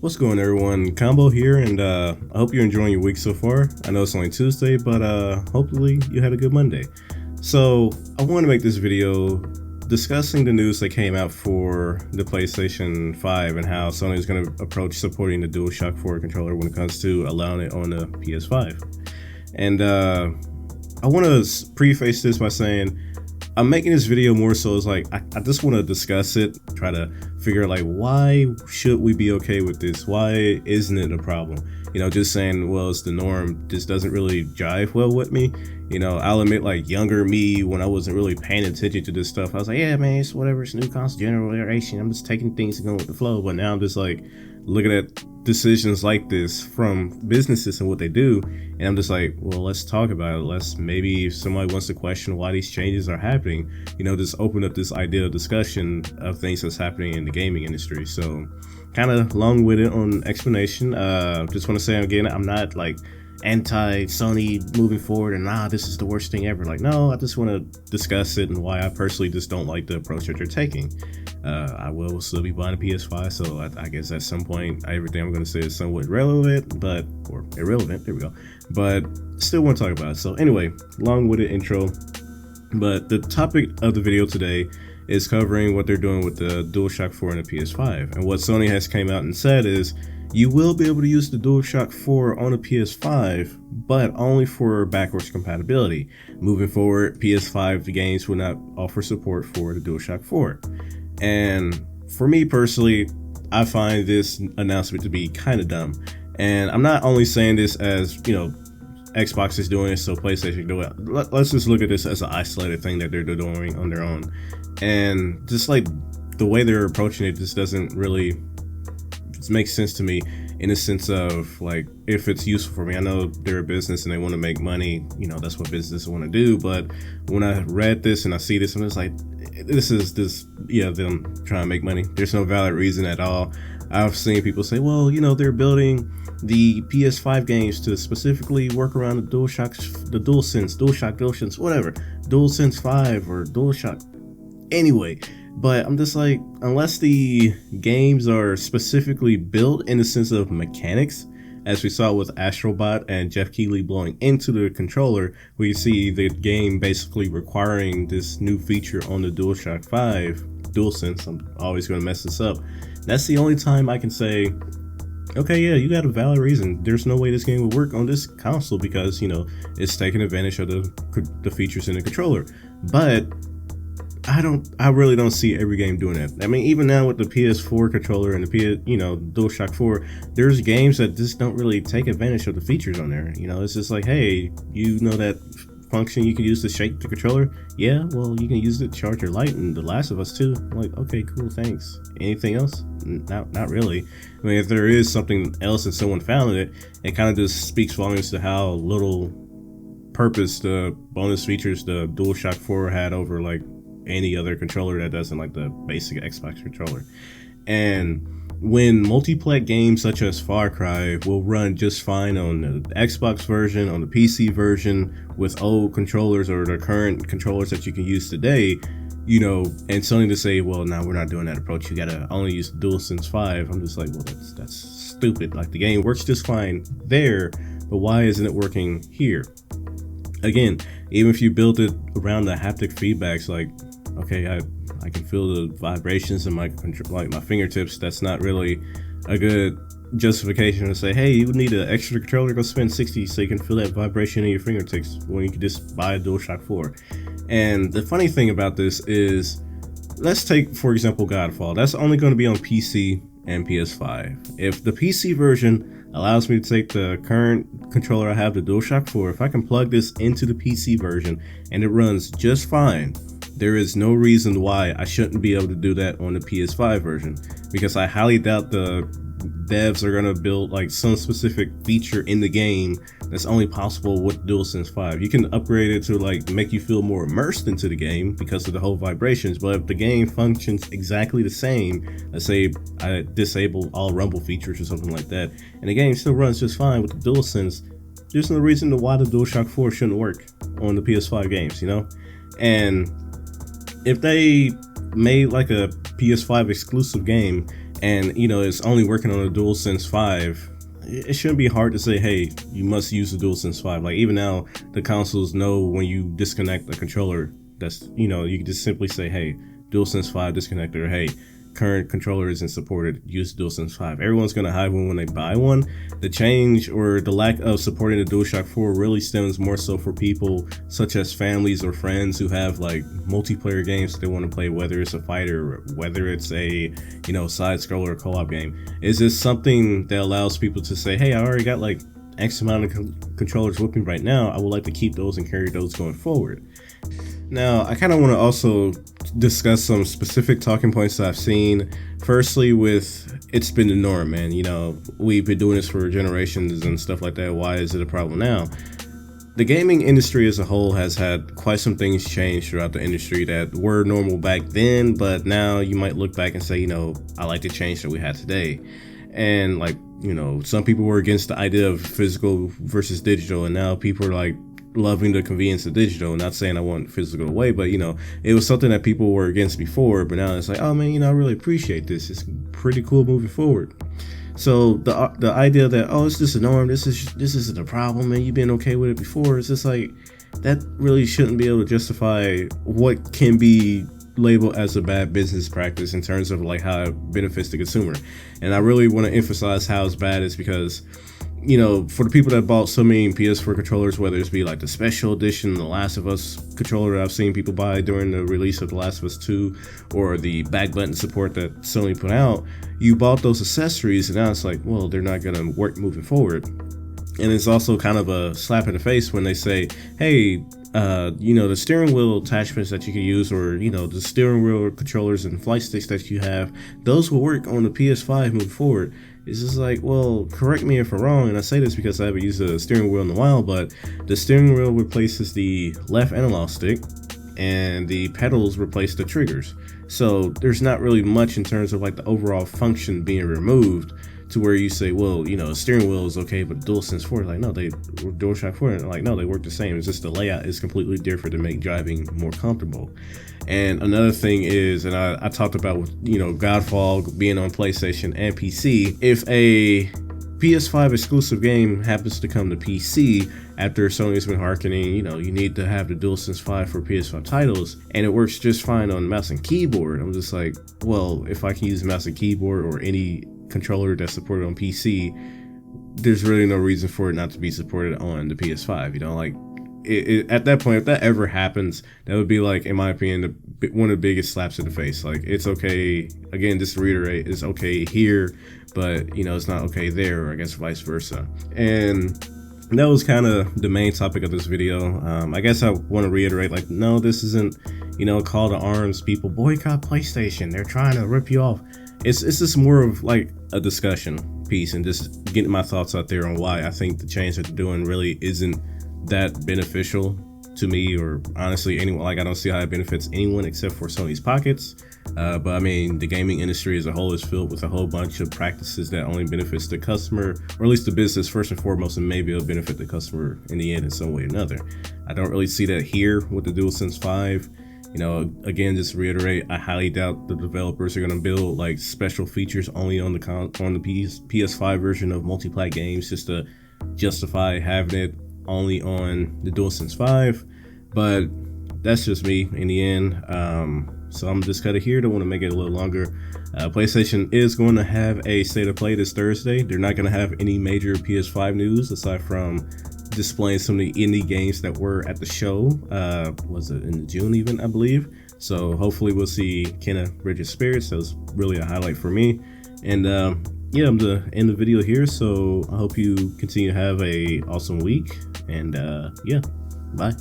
What's going on, everyone? Combo here, and I hope you're enjoying your week so far. I know it's only Tuesday, but hopefully you had a good Monday. So I want to make this video discussing the news that came out for the PlayStation 5 and how Sony is going to approach supporting the DualShock 4 controller when it comes to allowing it on the PS5. And I want to preface this by saying I'm making this video more so as like I just want to discuss it, try to figure out like why should we be okay with this? Why isn't it a problem? You know, just saying, well, it's the norm, just doesn't really jive well with me. You know, I'll admit, like, younger me, when I wasn't really paying attention to this stuff, I was like, yeah, man, it's whatever, it's new console generation, I'm just taking things and going with the flow. But now I'm just like looking at decisions like this from businesses and what they do, and I'm just like, well, let's talk about it. Let's, maybe if somebody wants to question why these changes are happening, you know, just open up this idea of discussion of things that's happening in the gaming industry. So kind of long-winded on explanation. Just want to say again, I'm not like anti-Sony moving forward and this is the worst thing ever. Like, no, I just want to discuss it and why I personally just don't like the approach that they're taking. I will still be buying a PS5, so I guess at some point everything I'm going to say is somewhat relevant, or irrelevant, there we go, but still want to talk about it. So anyway, long-winded intro, but the topic of the video today is covering what they're doing with the DualShock 4 and the PS5. And what Sony has came out and said is, you will be able to use the DualShock 4 on a PS5, but only for backwards compatibility. Moving forward, PS5 the games will not offer support for the DualShock 4. And for me personally, I find this announcement to be kind of dumb. And I'm not only saying this as, you know, Xbox is doing it, so PlayStation can do it. Let's just look at this as an isolated thing that they're doing on their own. And just like the way they're approaching it just doesn't really make sense to me, in the sense of like, if it's useful for me. I know they're a business and they want to make money, you know, that's what businesses want to do. But when I read this and I see this, I'm just like, this is them trying to make money. There's no valid reason at all. I've seen people say, well, you know, they're building the PS5 games to specifically work around the DualShock, the DualSense, whatever, DualSense 5 or DualShock. Anyway, but I'm just like, unless the games are specifically built in the sense of mechanics, as we saw with Astrobot and Jeff Keighley blowing into the controller, we see the game basically requiring this new feature on the DualShock 5, DualSense, I'm always going to mess this up. That's the only time I can say, okay, yeah, you got a valid reason. There's no way this game would work on this console because, you know, it's taking advantage of the features in the controller. But I really don't see every game doing that. I mean, even now with the PS4 controller and the DualShock 4, there's games that just don't really take advantage of the features on there. You know, it's just like, hey, you know that function you can use to shake the controller? Yeah, well, you can use it to charge your light in The Last of Us too. I'm like, okay, cool, thanks. Anything else? Not really. I mean, if there is something else and someone found it kind of just speaks volumes to how little purpose the bonus features the DualShock 4 had over like any other controller that doesn't, like the basic Xbox controller. And when multiplayer games such as Far Cry will run just fine on the Xbox version, on the PC version, with old controllers or the current controllers that you can use today, you know, and Sony to say, well, no, we're not doing that approach, you gotta only use DualSense 5. I'm just like, well, that's stupid. Like, the game works just fine there, but why isn't it working here? Again, even if you build it around the haptic feedbacks, like, okay, I can feel the vibrations in my fingertips. That's not really a good justification to say, hey, you need an extra controller, go spend $60 so you can feel that vibration in your fingertips when you can just buy a DualShock 4. And the funny thing about this is, let's take, for example, Godfall. That's only going to be on PC and PS5. If the PC version allows me to take the current controller I have, the DualShock 4, if I can plug this into the PC version and it runs just fine, there is no reason why I shouldn't be able to do that on the PS5 version, because I highly doubt the devs are going to build like some specific feature in the game that's only possible with DualSense 5. You can upgrade it to like make you feel more immersed into the game because of the whole vibrations, but if the game functions exactly the same, let's say I disable all rumble features or something like that, and the game still runs just fine with the DualSense, there's no reason to why the DualShock 4 shouldn't work on the PS5 games, you know? And if they made like a PS5 exclusive game and it's only working on a DualSense 5, it shouldn't be hard to say, hey, you must use the DualSense 5. Like, even now, the consoles know when you disconnect a controller, that's, you can just simply say, hey, DualSense 5 disconnected, or hey, current controller isn't supported, use DualSense 5. Everyone's going to have one when they buy one. The change or the lack of supporting the DualShock 4 really stems more so for people such as families or friends who have like multiplayer games that they want to play, whether it's a fighter or whether it's a side scroller or co-op game. Is this something that allows people to say, hey, I already got like X amount of controllers with me right now, I would like to keep those and carry those going forward. Now, I kind of want to also discuss some specific talking points that I've seen. Firstly, with it's been the norm, man. We've been doing this for generations and stuff like that. Why is it a problem now? The gaming industry as a whole has had quite some things change throughout the industry that were normal back then, but now you might look back and say, I like the change that we had today. And like, some people were against the idea of physical versus digital, and now people are like loving the convenience of digital. Not saying I want physical away, but it was something that people were against before, but now it's like, oh man, I really appreciate this. It's pretty cool moving forward. So the idea that, oh, it's just a norm, this isn't a problem, and you've been okay with it before, it's just like, that really shouldn't be able to justify what can be labeled as a bad business practice in terms of like how it benefits the consumer. And I really want to emphasize how it's bad is because for the people that bought so many PS4 controllers, whether it's be like the special edition, the Last of Us controller that I've seen people buy during the release of The Last of Us 2, or the back button support that Sony put out, you bought those accessories and now it's like, well, they're not going to work moving forward. And it's also kind of a slap in the face when they say, hey, the steering wheel attachments that you can use, or, the steering wheel controllers and flight sticks that you have, those will work on the PS5 moving forward. It's just like, well, correct me if I'm wrong, and I say this because I haven't used a steering wheel in a while, but the steering wheel replaces the left analog stick, and the pedals replace the triggers. So there's not really much in terms of like the overall function being removed to where you say, well, a steering wheel is okay, but DualSense 4, like, no, DualShock 4, like, no, they work the same. It's just the layout is completely different to make driving more comfortable. And another thing is, and I talked about, Godfall being on PlayStation and PC. If a PS5 exclusive game happens to come to PC after Sony's been hearkening, you need to have the DualSense 5 for PS5 titles, and it works just fine on mouse and keyboard. I'm just like, well, if I can use mouse and keyboard or any controller that's supported on PC, there's really no reason for it not to be supported on the PS5. At that point, if that ever happens, that would be like, in my opinion, one of the biggest slaps in the face. Like, it's okay, again, just to reiterate, it's okay here, but it's not okay there, or I guess vice versa. And that was kind of the main topic of this video. I guess I want to reiterate, like, no, this isn't a call to arms, people boycott PlayStation, they're trying to rip you off. It's just more of like a discussion piece and just getting my thoughts out there on why I think the change that they're doing really isn't that beneficial to me, or honestly anyone. Like, I don't see how it benefits anyone except for Sony's pockets. But I mean, the gaming industry as a whole is filled with a whole bunch of practices that only benefits the customer, or at least the business first and foremost, and maybe it'll benefit the customer in the end in some way or another. I don't really see that here with the DualSense 5. Again, just to reiterate, I highly doubt the developers are going to build like special features only on the PS5 version of multi-plat games just to justify having it only on the DualSense 5. But that's just me in the end. So I'm just kind of here. Don't want to make it a little longer. PlayStation is going to have a state of play this Thursday. They're not going to have any major PS5 news aside from displaying some of the indie games that were at the show. Was it in June even, I believe? So hopefully we'll see Kenna Bridges Spirits. That was really a highlight for me. And yeah, I'm to end the video here. So I hope you continue to have a awesome week. And yeah, bye.